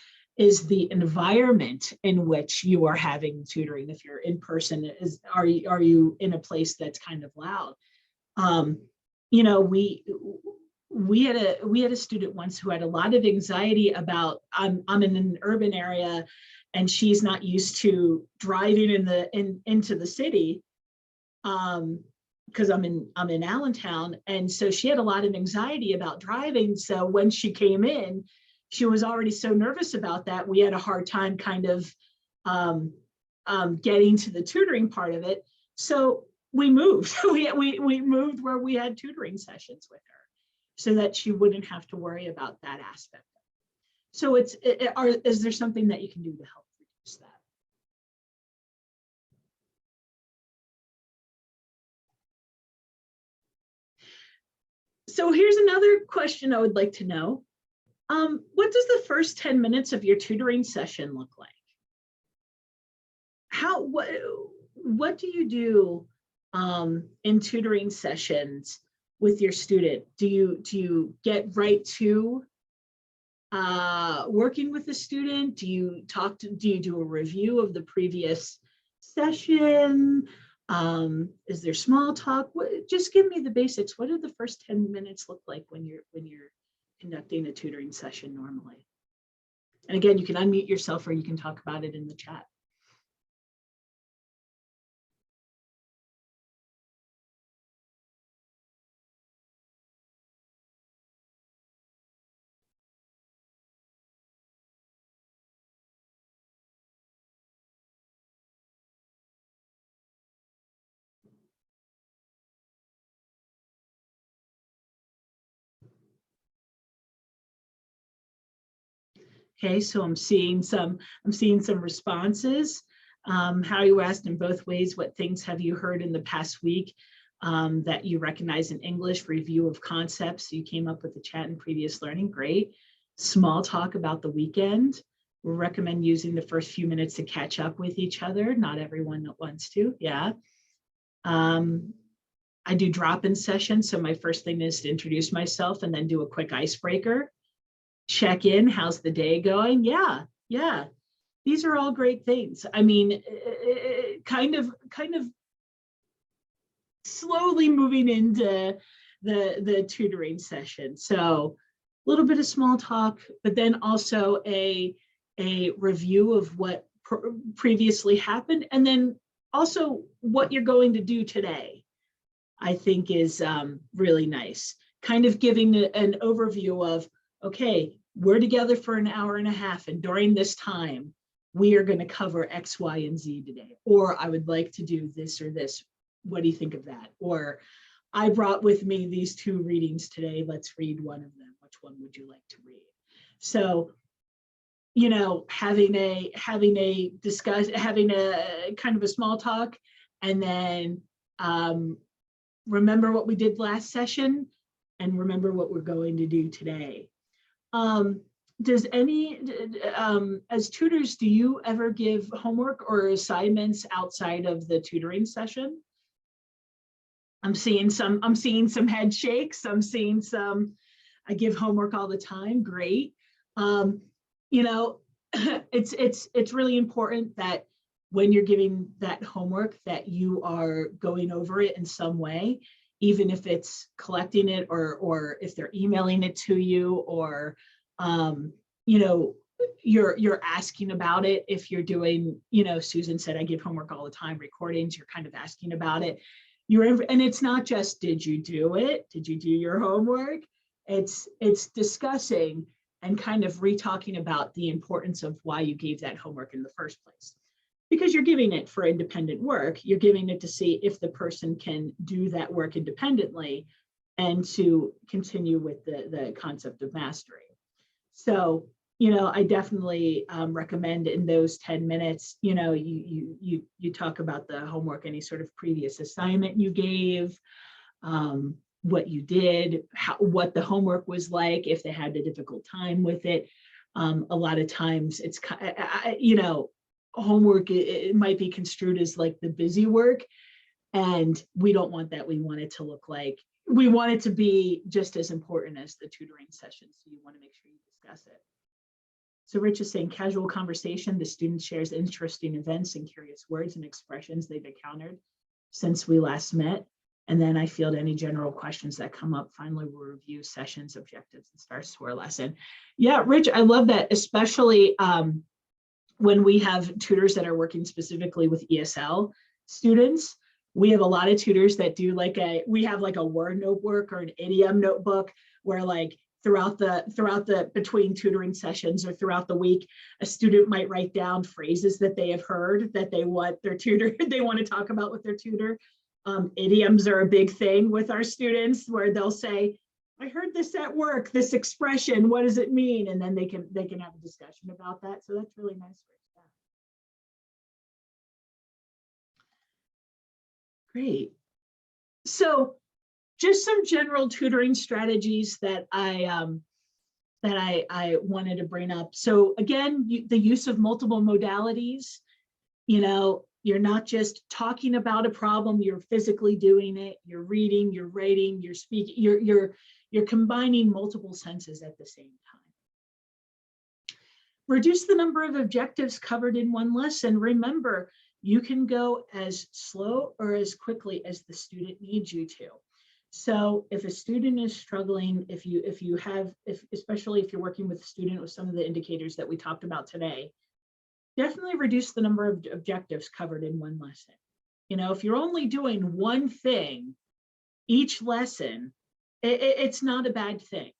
the environment in which you are having tutoring. If you're in person, are you in a place that's kind of loud? You know, we had a student once who had a lot of anxiety about, I'm in an urban area and she's not used to driving into the city, because I'm in Allentown, and so she had a lot of anxiety about driving. So when she came in, she was already so nervous about that. We had a hard time kind of getting to the tutoring part of it. So we moved. we moved where we had tutoring sessions with her, so that she wouldn't have to worry about that aspect. So is there something that you can do to help reduce that? So here's another question I would like to know. What does the first 10 minutes of your tutoring session look like? What do you do in tutoring sessions with your student? Do you get right to working with the student? Do you do a review of the previous session? Is there small talk? Just give me the basics. What do the first 10 minutes look like when you're conducting a tutoring session normally? And again, you can unmute yourself or you can talk about it in the chat. Okay, so I'm seeing some responses. How you asked in both ways, what things have you heard in the past week that you recognize in English? Review of concepts. You came up with the chat and previous learning. Great. Small talk about the weekend. We recommend using the first few minutes to catch up with each other. Not everyone wants to. Yeah. I do drop-in sessions. So my first thing is to introduce myself and then do a quick icebreaker. Check in. How's the day going? Yeah. Yeah. These are all great things. I mean, kind of slowly moving into the tutoring session. So a little bit of small talk, but then also a review of what previously happened, and then also what you're going to do today, I think is really nice. Kind of giving an overview of, okay, we're together for an hour and a half, and during this time, we are going to cover X, Y, and Z today. Or I would like to do this or this. What do you think of that? Or I brought with me these 2 readings today. Let's read one of them. Which one would you like to read? So, you know, having a kind of a small talk, and then remember what we did last session and remember what we're going to do today. Does any, as tutors, do you ever give homework or assignments outside of the tutoring session? I'm seeing some head shakes. I'm seeing some, I give homework all the time. Great. You know, it's really important that when you're giving that homework that you are going over it in some way, even if it's collecting it or if they're emailing it to you, or you know, you're asking about it. If you're doing, you know, Susan said, I give homework all the time, recordings, you're kind of asking about it. And it's not just, did you do it? Did you do your homework? It's discussing and kind of re-talking about the importance of why you gave that homework in the first place. Because you're giving it for independent work, you're giving it to see if the person can do that work independently and to continue with the concept of mastery. So, you know, I definitely recommend in those 10 minutes, you know, you talk about the homework, any sort of previous assignment you gave, what you did, what the homework was like, if they had a difficult time with it. A lot of times it's, you know, homework, it might be construed as like the busy work, and we don't want that. We want it to look like, we want it to be just as important as the tutoring session. So you want to make sure you discuss it. So Rich is saying casual conversation, the student shares interesting events and curious words and expressions they've encountered since we last met. And then I field any general questions that come up. Finally, we'll review sessions, objectives, and starts to our lesson. Yeah, Rich, I love that, especially when we have tutors that are working specifically with ESL students. We have a lot of tutors that do we have like a word notebook or an idiom notebook where like throughout the between tutoring sessions or throughout the week, a student might write down phrases that they have heard that they want their tutor, they want to talk about with their tutor. Idioms are a big thing with our students where they'll say, I heard this at work, this expression, what does it mean? And then they can have a discussion about that. So that's really nice. Great. So just some general tutoring strategies that I wanted to bring up. So again, the use of multiple modalities. You know, you're not just talking about a problem, you're physically doing it, you're reading, you're writing, you're speaking, you're combining multiple senses at the same time. Reduce the number of objectives covered in one lesson. Remember, you can go as slow or as quickly as the student needs you to. So if a student is struggling, especially if you're working with a student with some of the indicators that we talked about today, definitely reduce the number of objectives covered in one lesson. You know, if you're only doing one thing each lesson, it's not a bad thing.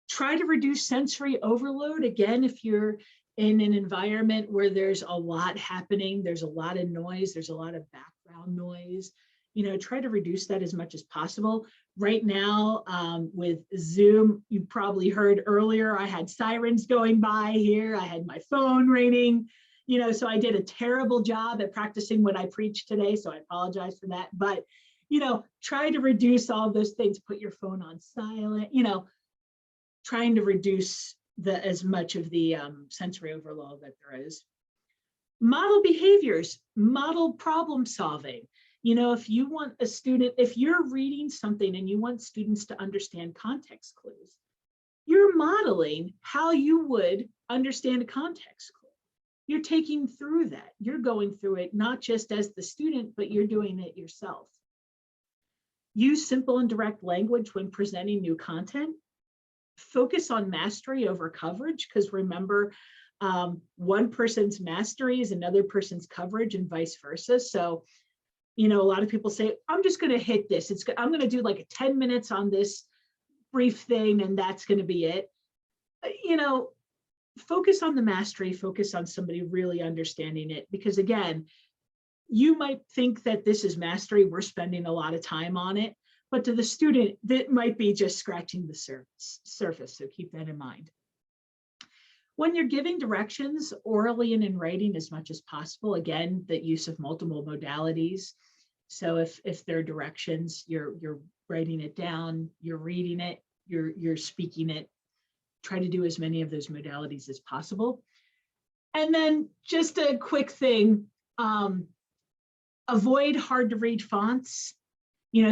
Try to reduce sensory overload. Again, if you're in an environment where there's a lot happening, there's a lot of noise, there's a lot of background noise, try to reduce that as much as possible. Right now, with Zoom, you probably heard earlier, I had sirens going by here. I had my phone ringing, so I did a terrible job at practicing what I preached today. So I apologize for that. But, try to reduce all those things, put your phone on silent, trying to reduce as much of the sensory overload that there is. Model behaviors, model problem solving. If you want a student, if you're reading something and you want students to understand context clues, you're modeling how you would understand a context clue. You're taking through that. You're going through it, not just as the student, but you're doing it yourself. Use simple and direct language when presenting new content. Focus on mastery over coverage, because remember, one person's mastery is another person's coverage and vice versa. So, a lot of people say, I'm just going to hit this. I'm going to do like 10 minutes on this brief thing, and that's going to be it. Focus on the mastery, focus on somebody really understanding it, because again, you might think that this is mastery, we're spending a lot of time on it, but to the student, that might be just scratching the surface, so keep that in mind. When you're giving directions orally and in writing as much as possible, again, the use of multiple modalities. So if there are directions, you're writing it down, you're reading it, you're speaking it, try to do as many of those modalities as possible. And then just a quick thing, avoid hard to read fonts.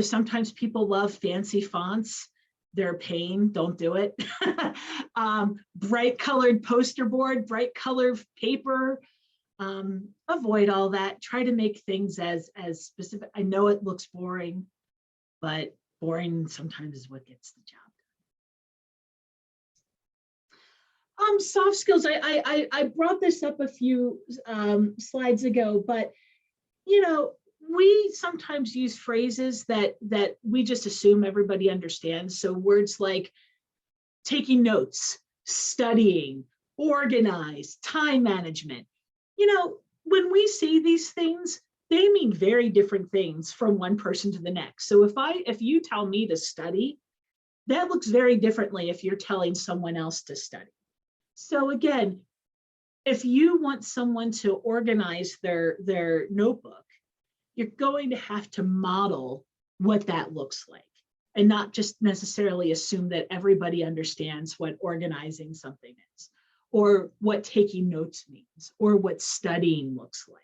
Sometimes people love fancy fonts. They're a pain, don't do it. Bright colored poster board, bright colored paper, avoid all that. Try to make things as specific. I know it looks boring, but boring sometimes is what gets the job done. Soft skills, I brought this up a few slides ago, but we sometimes use phrases that we just assume everybody understands. So words like taking notes, studying, organize, time management. When we see these things, they mean very different things from one person to the next. So if you tell me to study, that looks very differently if you're telling someone else to study. So again, if you want someone to organize their notebook, you're going to have to model what that looks like, and not just necessarily assume that everybody understands what organizing something is, or what taking notes means, or what studying looks like.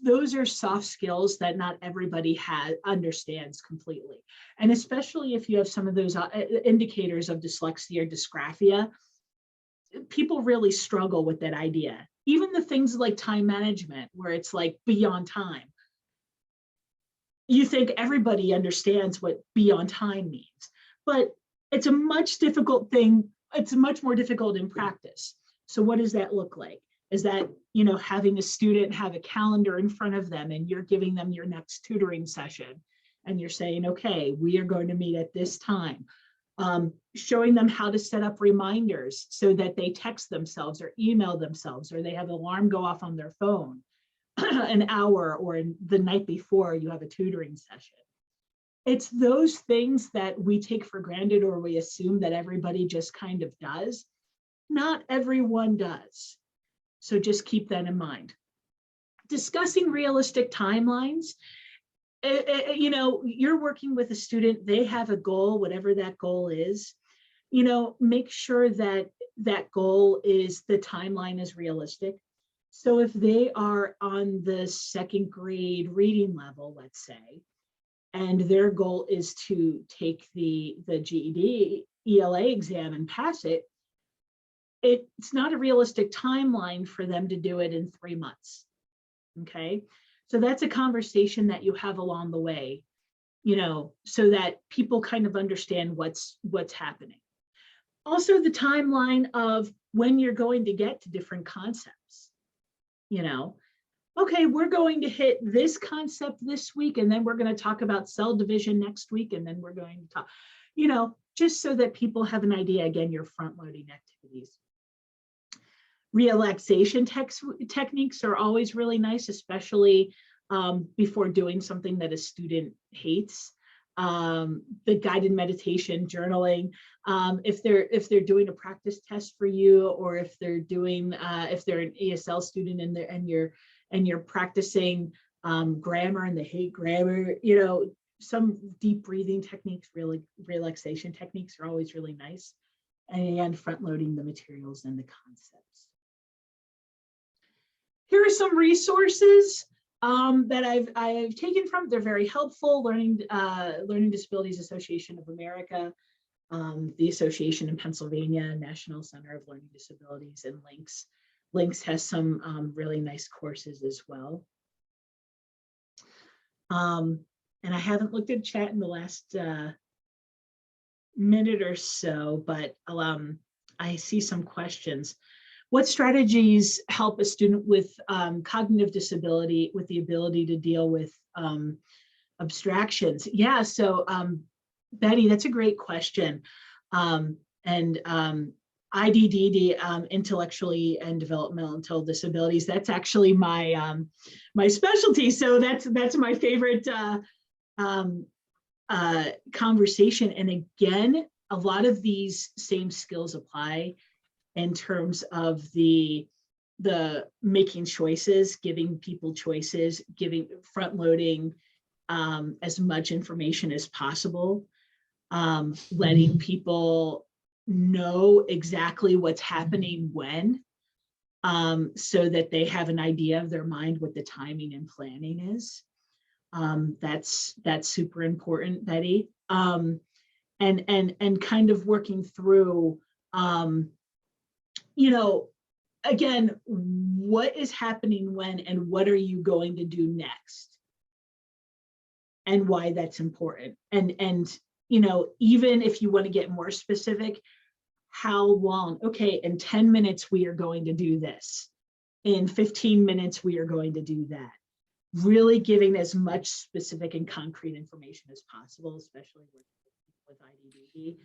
Those are soft skills that not everybody understands completely. And especially if you have some of those indicators of dyslexia or dysgraphia, people really struggle with that idea. Even the things like time management, where it's like be on time. You think everybody understands what be on time means, but it's a much difficult thing. It's much more difficult in practice. So what does that look like? Is that, having a student have a calendar in front of them and you're giving them your next tutoring session and you're saying, okay, we are going to meet at this time. Showing them how to set up reminders so that they text themselves or email themselves, or they have an alarm go off on their phone an hour or the night before you have a tutoring session. It's those things that we take for granted, or we assume that everybody just kind of does. Not everyone does. So just keep that in mind. Discussing realistic timelines. You're working with a student, they have a goal, whatever that goal is, make sure that that goal is, the timeline is realistic. So if they are on the second grade reading level, let's say, and their goal is to take the GED ELA exam and pass it, it's not a realistic timeline for them to do it in 3 months. Okay. So that's a conversation that you have along the way, so that people kind of understand what's happening. Also, the timeline of when you're going to get to different concepts. Okay, we're going to hit this concept this week, and then we're going to talk about cell division next week, and then we're going to talk, just so that people have an idea. Again, you're front loading activities. Relaxation techniques are always really nice, especially before doing something that a student hates. The guided meditation, journaling, if they're doing a practice test for you, or if they're doing if they're an ESL student and you're practicing grammar and they hate grammar, you know, some deep breathing techniques, really relaxation techniques are always really nice, and front loading the materials and the concepts. Here are some resources that I've taken from. They're very helpful. Learning Disabilities Association of America, the association in Pennsylvania, National Center of Learning Disabilities, and Links. Links has some really nice courses as well. And I haven't looked at chat in the last minute or so, but I see some questions. What strategies help a student with cognitive disability with the ability to deal with abstractions? Yeah, so Betty, that's a great question. And IDD, intellectually and developmental disabilities, that's actually my my specialty. So that's my favorite conversation. And again, a lot of these same skills apply in terms of the making choices, giving people choices, front loading as much information as possible, letting people know exactly what's happening when, so that they have an idea of their mind what the timing and planning is. That's super important, Betty. And kind of working through, you know, again, what is happening when, and what are you going to do next, and why that's important. And you know, even if you want to get more specific, how long? Okay, in 10 minutes we are going to do this. In 15 minutes we are going to do that. Really giving as much specific and concrete information as possible, especially with IDD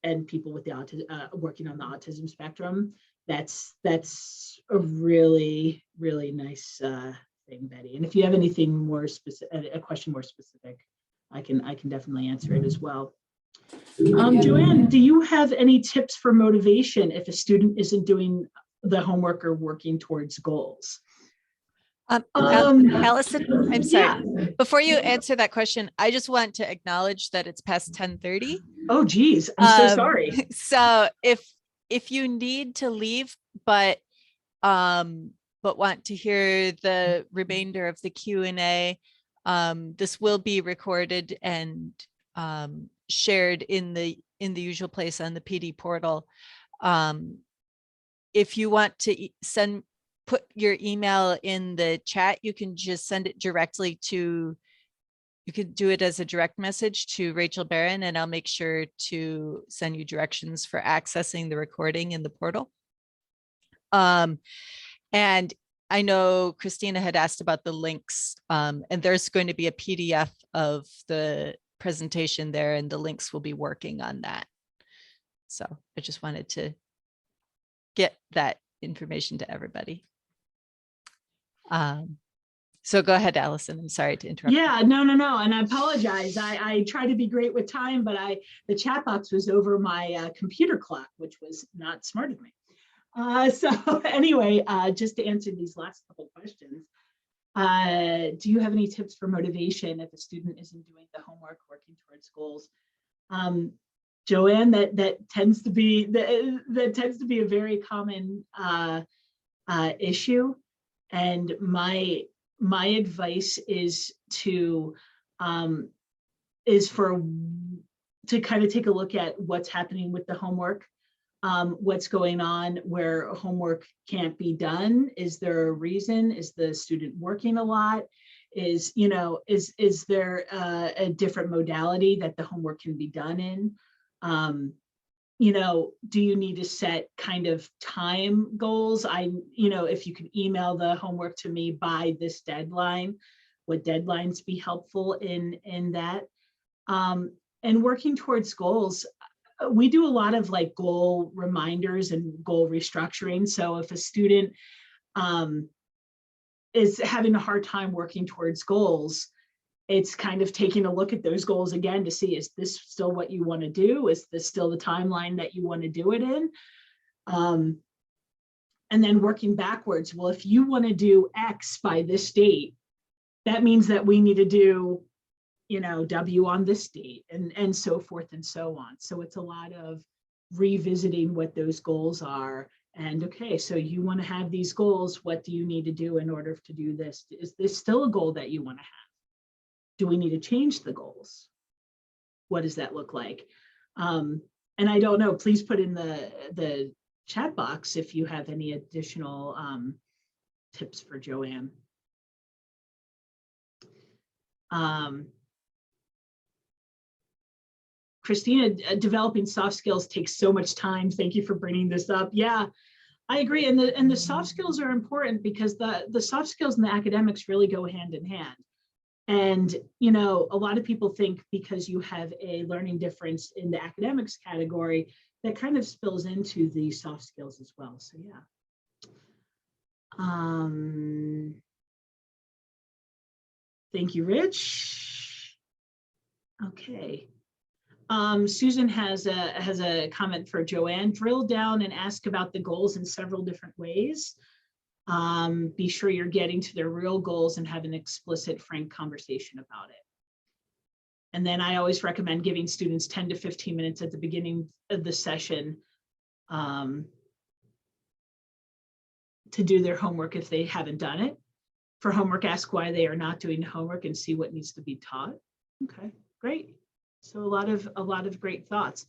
and people with the working on the autism spectrum. That's a really, really nice thing, Betty. And if you have anything more specific, a question more specific, I can definitely answer it as well. Joanne, do you have any tips for motivation if a student isn't doing the homework or working towards goals? Alison, I'm sorry. Yeah. Before you answer that question, I just want to acknowledge that it's past 10:30. Oh, geez, I'm so sorry. So if you need to leave, but want to hear the remainder of the Q&A, this will be recorded and shared in the usual place on the PD portal. If you want to put your email in the chat, you can just send it directly to, you could do it as a direct message to Rachel Barron, and I'll make sure to send you directions for accessing the recording in the portal. And I know Christina had asked about the links, and there's going to be a PDF of the presentation there, and the links will be working on that. So I just wanted to get that information to everybody. So go ahead, Alison. I'm sorry to interrupt. Yeah, no. And I apologize. I try to be great with time, but the chat box was over my computer clock, which was not smart of me. So anyway, just to answer these last couple questions, do you have any tips for motivation if a student isn't doing the homework, working towards goals? Joanne, that tends to be a very common issue, and my advice is to kind of take a look at what's happening with the homework. What's going on where homework can't be done? Is there a reason? Is the student working a lot? Is there a different modality that the homework can be done in? Do you need to set kind of time goals? If you can email the homework to me by this deadline, would deadlines be helpful in that? And working towards goals, we do a lot of like goal reminders and goal restructuring. So if a student is having a hard time working towards goals, it's kind of taking a look at those goals again to see, is this still what you want to do? Is this still the timeline that you want to do it in? And then working backwards. Well, if you want to do X by this date, that means that we need to do, you know, W on this date, and so forth and so on. So it's a lot of revisiting what those goals are. And okay, so you want to have these goals. What do you need to do in order to do this? Is this still a goal that you want to have? Do we need to change the goals? What does that look like? And I don't know, please put in the chat box if you have any additional tips for Joanne. Christina, developing soft skills takes so much time. Thank you for bringing this up. Yeah, I agree. And the soft skills are important because the soft skills and the academics really go hand in hand. And, you know, a lot of people think because you have a learning difference in the academics category, that kind of spills into the soft skills as well. So, yeah. Thank you, Rich. Okay. Susan has a comment for Joanne. Drill down and ask about the goals in several different ways. Be sure you're getting to their real goals and have an explicit, frank conversation about it. And then I always recommend giving students 10 to 15 minutes at the beginning of the session to do their homework if they haven't done it. For homework, ask why they are not doing homework and see what needs to be taught. Okay, great. So a lot of great thoughts.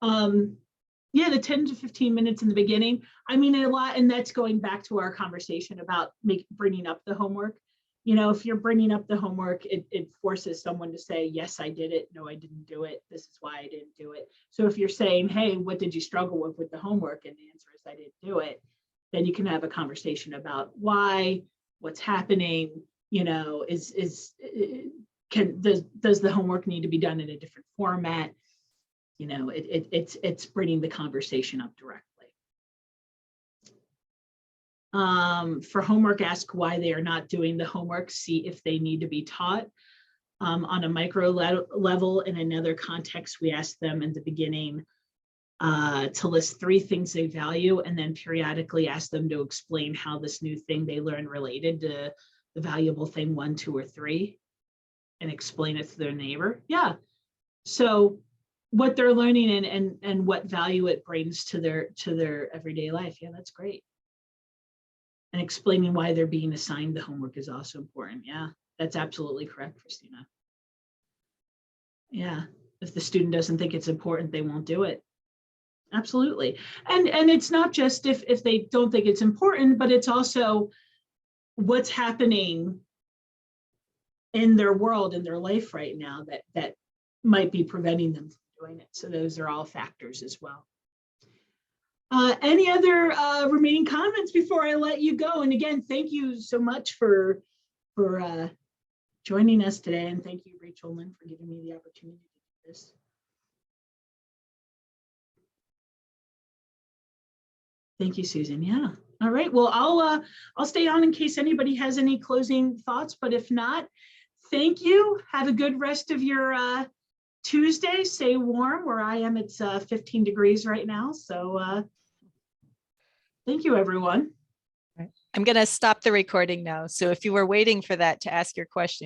Yeah, the 10 to 15 minutes in the beginning. I mean, a lot, and that's going back to our conversation about bringing up the homework. You know, if you're bringing up the homework, it forces someone to say, yes, I did it. No, I didn't do it. This is why I didn't do it. So if you're saying, hey, what did you struggle with the homework? And the answer is I didn't do it. Then you can have a conversation about why, what's happening, you know, does the homework need to be done in a different format? You know, it's bringing the conversation up directly. For homework, ask why they are not doing the homework. See if they need to be taught. On a micro level, in another context, we ask them in the beginning to list 3 things they value, and then periodically ask them to explain how this new thing they learn related to the valuable thing 1, 2, or 3, and explain it to their neighbor. Yeah. So what they're learning and what value it brings to their everyday life. Yeah, that's great. And explaining why they're being assigned the homework is also important. Yeah, that's absolutely correct, Christina. Yeah, if the student doesn't think it's important, they won't do it. Absolutely. And it's not just if they don't think it's important, but it's also what's happening in their world, in their life right now that might be preventing them from doing it. So those are all factors as well. Any other remaining comments before I let you go? And again, thank you so much for joining us today. And thank you, Rachel Lynn, for giving me the opportunity to do this. Thank you, Susan. Yeah. All right. Well, I'll stay on in case anybody has any closing thoughts, but if not, thank you. Have a good rest of your Tuesday. Stay warm. Where I am, it's 15 degrees right now. So thank you, everyone. I'm going to stop the recording now. So if you were waiting for that to ask your question,